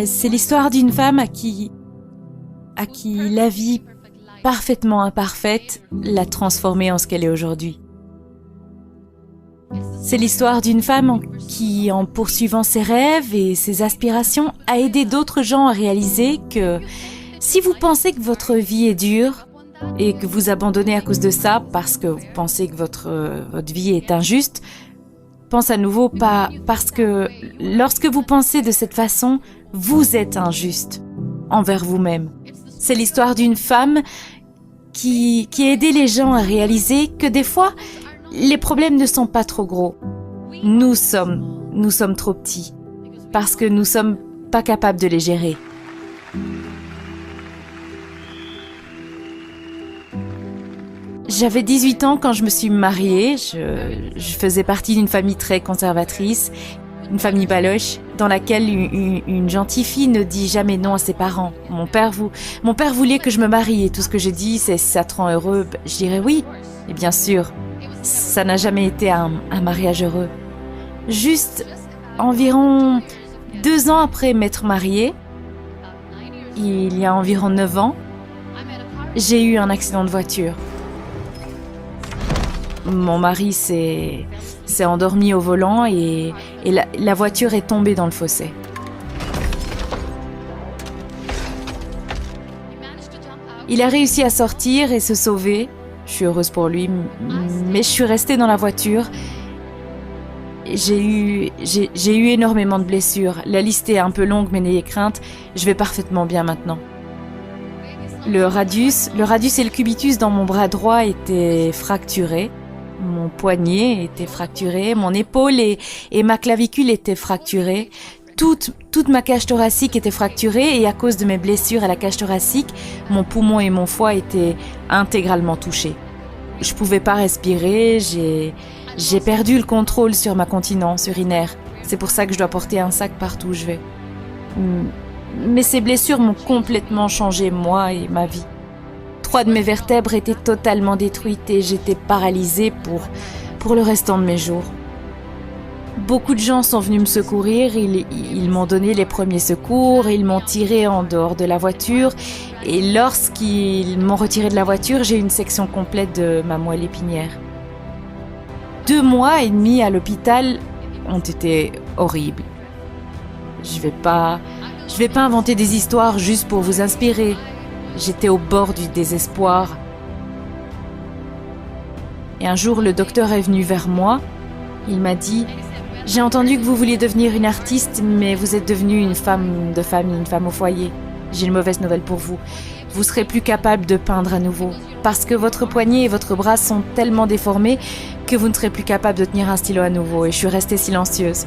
C'est l'histoire d'une femme à qui la vie parfaitement imparfaite l'a transformée en ce qu'elle est aujourd'hui. C'est l'histoire d'une femme qui, en poursuivant ses rêves et ses aspirations, a aidé d'autres gens à réaliser que si vous pensez que votre vie est dure et que vous abandonnez à cause de ça parce que vous pensez que votre vie est injuste, pense à nouveau pas parce que lorsque vous pensez de cette façon, vous êtes injuste envers vous-même. C'est l'histoire d'une femme qui a aidé les gens à réaliser que des fois, les problèmes ne sont pas trop gros. Nous sommes trop petits parce que nous sommes pas capables de les gérer. J'avais 18 ans quand je me suis mariée. Je faisais partie d'une famille très conservatrice, une famille baloche, dans laquelle une gentille fille ne dit jamais non à ses parents. Mon père voulait que je me marie et tout ce que je dis, c'est si ça te rend heureux, je dirais oui. Et bien sûr, ça n'a jamais été un mariage heureux. Juste environ 2 ans après m'être mariée, il y a environ 9 ans, j'ai eu un accident de voiture. Mon mari s'est endormi au volant et la voiture est tombée dans le fossé. Il a réussi à sortir et se sauver. Je suis heureuse pour lui, mais je suis restée dans la voiture. J'ai eu énormément de blessures. La liste est un peu longue, mais n'ayez crainte, je vais parfaitement bien maintenant. Le radius et le cubitus dans mon bras droit étaient fracturés. Mon poignet était fracturé, mon épaule et ma clavicule étaient fracturées. Toute ma cage thoracique était fracturée et à cause de mes blessures à la cage thoracique, mon poumon et mon foie étaient intégralement touchés. Je pouvais pas respirer, j'ai perdu le contrôle sur ma continence urinaire. C'est pour ça que je dois porter un sac partout où je vais. Mais ces blessures m'ont complètement changé, moi et ma vie. 3 de mes vertèbres étaient totalement détruites et j'étais paralysée pour le restant de mes jours. Beaucoup de gens sont venus me secourir, ils m'ont donné les premiers secours, ils m'ont tiré en dehors de la voiture et lorsqu'ils m'ont retiré de la voiture, j'ai eu une section complète de ma moelle épinière. 2 mois et demi à l'hôpital ont été horribles. Je vais pas inventer des histoires juste pour vous inspirer. J'étais au bord du désespoir. Et un jour, le docteur est venu vers moi. Il m'a dit « J'ai entendu que vous vouliez devenir une artiste, mais vous êtes devenue une femme de famille, une femme au foyer. J'ai une mauvaise nouvelle pour vous. Vous serez plus capable de peindre à nouveau, parce que votre poignet et votre bras sont tellement déformés que vous ne serez plus capable de tenir un stylo à nouveau. » Et je suis restée silencieuse.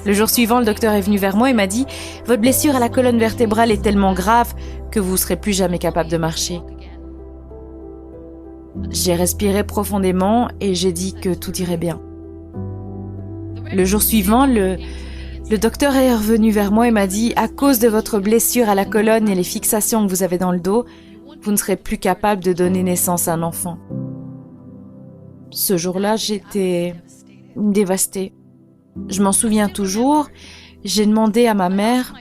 Le jour suivant, le docteur est venu vers moi et m'a dit « Votre blessure à la colonne vertébrale est tellement grave que vous ne serez plus jamais capable de marcher. » J'ai respiré profondément et j'ai dit que tout irait bien. Le jour suivant, le docteur est revenu vers moi et m'a dit « À cause de votre blessure à la colonne et les fixations que vous avez dans le dos, vous ne serez plus capable de donner naissance à un enfant. » Ce jour-là, j'étais dévastée. Je m'en souviens toujours, j'ai demandé à ma mère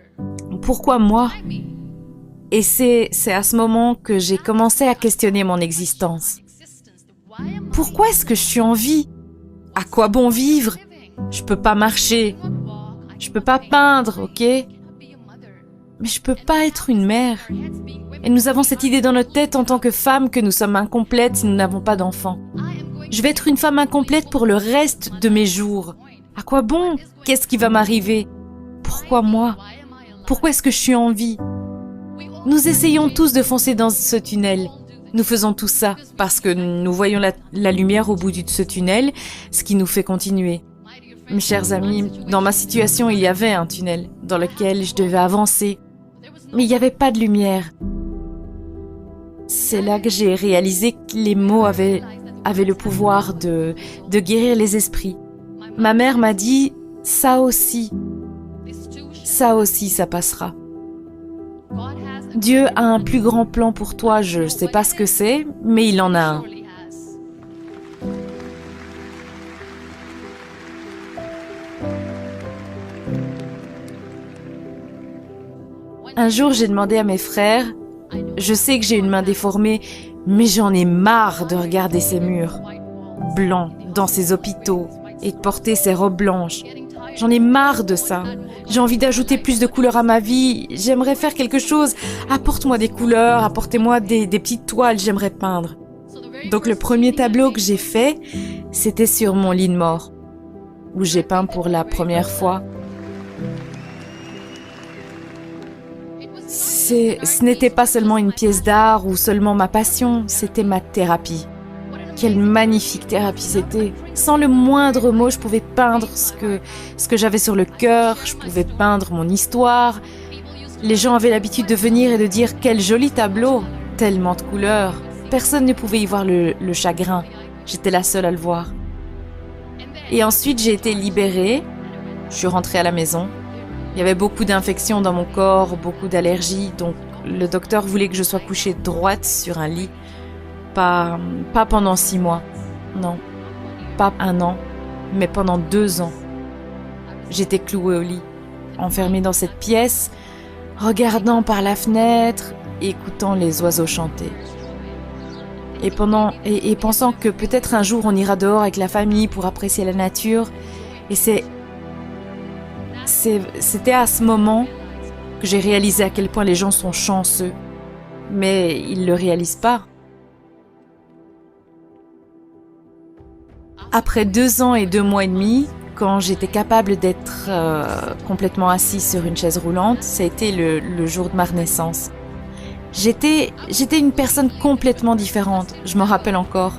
« Pourquoi moi ?» Et c'est à ce moment que j'ai commencé à questionner mon existence. Pourquoi est-ce que je suis en vie? À quoi bon vivre? Je peux pas marcher, je peux pas peindre, ok? Mais je peux pas être une mère. Et nous avons cette idée dans notre tête en tant que femme que nous sommes incomplètes si nous n'avons pas d'enfants. Je vais être une femme incomplète pour le reste de mes jours. À quoi bon? Qu'est-ce qui va m'arriver? Pourquoi moi? Pourquoi est-ce que je suis en vie? Nous essayons tous de foncer dans ce tunnel. Nous faisons tout ça parce que nous voyons la lumière au bout de ce tunnel, ce qui nous fait continuer. Mes chers amis, dans ma situation, il y avait un tunnel dans lequel je devais avancer, mais il n'y avait pas de lumière. C'est là que j'ai réalisé que les mots avaient le pouvoir de guérir les esprits. Ma mère m'a dit « ça aussi, ça passera ». Dieu a un plus grand plan pour toi, je ne sais pas ce que c'est, mais il en a un. Un jour, j'ai demandé à mes frères, je sais que j'ai une main déformée, mais j'en ai marre de regarder ces murs blancs dans ces hôpitaux et de porter ces robes blanches. J'en ai marre de ça. J'ai envie d'ajouter plus de couleurs à ma vie. J'aimerais faire quelque chose. Apporte-moi des couleurs, apportez-moi des petites toiles, j'aimerais peindre. Donc le premier tableau que j'ai fait, c'était sur mon lit de mort, où j'ai peint pour la première fois. Ce n'était pas seulement une pièce d'art ou seulement ma passion, c'était ma thérapie. Quelle magnifique thérapie c'était. Sans le moindre mot, je pouvais peindre ce que j'avais sur le cœur, je pouvais peindre mon histoire. Les gens avaient l'habitude de venir et de dire « Quel joli tableau !» Tellement de couleurs. Personne ne pouvait y voir le chagrin. J'étais la seule à le voir. Et ensuite, j'ai été libérée. Je suis rentrée à la maison. Il y avait beaucoup d'infections dans mon corps, beaucoup d'allergies, donc le docteur voulait que je sois couchée droite sur un lit. Pas pendant 6 mois, non. Pas 1 an, mais pendant 2 ans. J'étais clouée au lit, enfermée dans cette pièce, regardant par la fenêtre, écoutant les oiseaux chanter. Et pensant que peut-être un jour on ira dehors avec la famille pour apprécier la nature. Et c'était à ce moment que j'ai réalisé à quel point les gens sont chanceux. Mais ils ne le réalisent pas. Après 2 ans et 2 mois et demi, quand j'étais capable d'être complètement assise sur une chaise roulante, ça a été le jour de ma renaissance. J'étais une personne complètement différente, je m'en rappelle encore.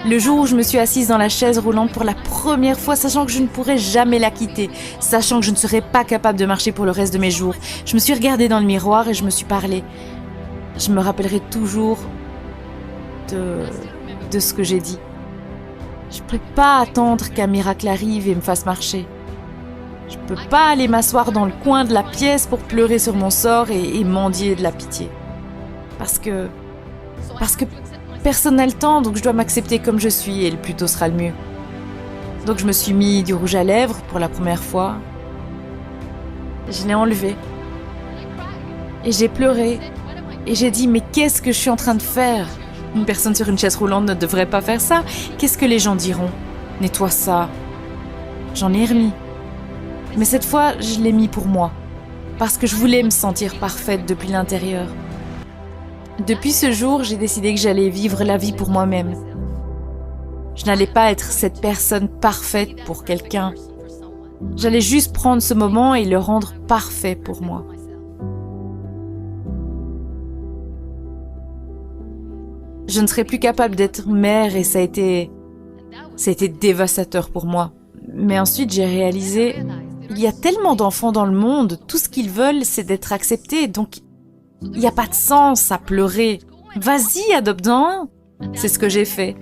Le jour où je me suis assise dans la chaise roulante pour la première fois, sachant que je ne pourrais jamais la quitter, sachant que je ne serais pas capable de marcher pour le reste de mes jours, je me suis regardée dans le miroir et je me suis parlé. Je me rappellerai toujours de ce que j'ai dit. Je peux pas attendre qu'un miracle arrive et me fasse marcher. Je peux pas aller m'asseoir dans le coin de la pièce pour pleurer sur mon sort et mendier de la pitié. Parce que personne n'a le temps, donc je dois m'accepter comme je suis et le plus tôt sera le mieux. Donc je me suis mis du rouge à lèvres pour la première fois. Je l'ai enlevé. Et j'ai pleuré. Et j'ai dit, mais qu'est-ce que je suis en train de faire ? Une personne sur une chaise roulante ne devrait pas faire ça. Qu'est-ce que les gens diront ? Nettoie ça. J'en ai remis. Mais cette fois, je l'ai mis pour moi. Parce que je voulais me sentir parfaite depuis l'intérieur. Depuis ce jour, j'ai décidé que j'allais vivre la vie pour moi-même. Je n'allais pas être cette personne parfaite pour quelqu'un. J'allais juste prendre ce moment et le rendre parfait pour moi. Je ne serais plus capable d'être mère et ça a été dévastateur pour moi. Mais ensuite, j'ai réalisé, il y a tellement d'enfants dans le monde, tout ce qu'ils veulent, c'est d'être acceptés, donc il n'y a pas de sens à pleurer. Vas-y, adopte-en un. C'est ce que j'ai fait.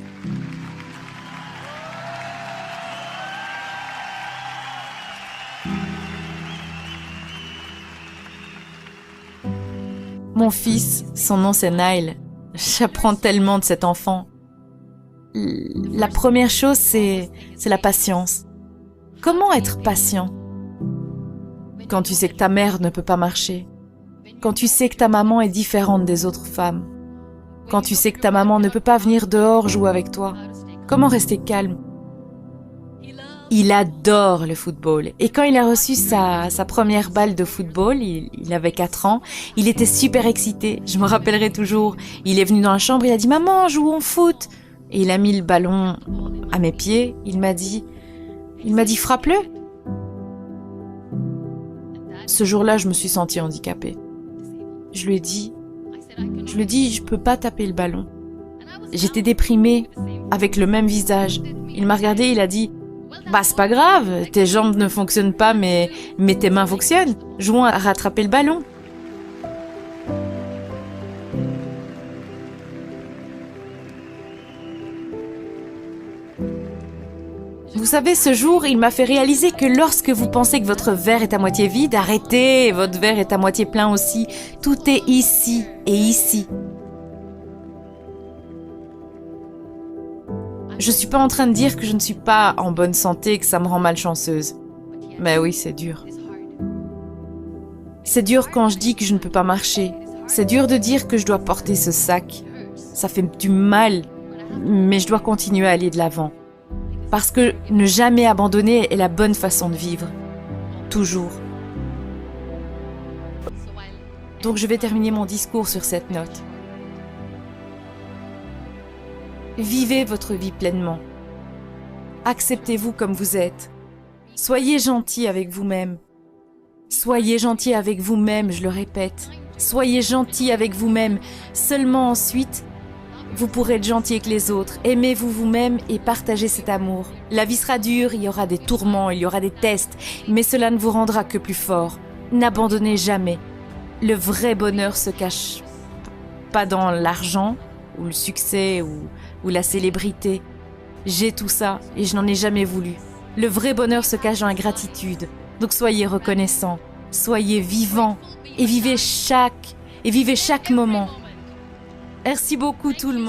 Mon fils, son nom c'est Nile. J'apprends tellement de cet enfant. La première chose, c'est la patience. Comment être patient quand tu sais que ta mère ne peut pas marcher? Quand tu sais que ta maman est différente des autres femmes? Quand tu sais que ta maman ne peut pas venir dehors jouer avec toi? Comment rester calme? Il adore le football. Et quand il a reçu sa première balle de football, il avait 4 ans, il était super excité. Je me rappellerai toujours. Il est venu dans la chambre, il a dit « Maman, jouons au foot !» Et il a mis le ballon à mes pieds. Il m'a dit « Frappe-le !» Ce jour-là, je me suis sentie handicapée. Je lui ai dit « Je peux pas taper le ballon. » J'étais déprimée, avec le même visage. Il m'a regardée, il a dit « Bah, c'est pas grave, tes jambes ne fonctionnent pas, mais tes mains fonctionnent. Jouons à rattraper le ballon. » Vous savez, ce jour, il m'a fait réaliser que lorsque vous pensez que votre verre est à moitié vide, arrêtez, votre verre est à moitié plein aussi. Tout est ici et ici. Je suis pas en train de dire que je ne suis pas en bonne santé et que ça me rend malchanceuse. Mais oui, c'est dur. C'est dur quand je dis que je ne peux pas marcher. C'est dur de dire que je dois porter ce sac. Ça fait du mal, mais je dois continuer à aller de l'avant. Parce que ne jamais abandonner est la bonne façon de vivre. Toujours. Donc je vais terminer mon discours sur cette note. Vivez votre vie pleinement. Acceptez-vous comme vous êtes. Soyez gentil avec vous-même. Soyez gentil avec vous-même, je le répète. Soyez gentil avec vous-même. Seulement ensuite, vous pourrez être gentil avec les autres. Aimez-vous vous-même et partagez cet amour. La vie sera dure, il y aura des tourments, il y aura des tests, mais cela ne vous rendra que plus fort. N'abandonnez jamais. Le vrai bonheur se cache pas dans l'argent, ou le succès, ou la célébrité. J'ai tout ça et je n'en ai jamais voulu. Le vrai bonheur se cache dans la gratitude. Donc soyez reconnaissants, soyez vivants et vivez chaque moment. Merci beaucoup tout le monde.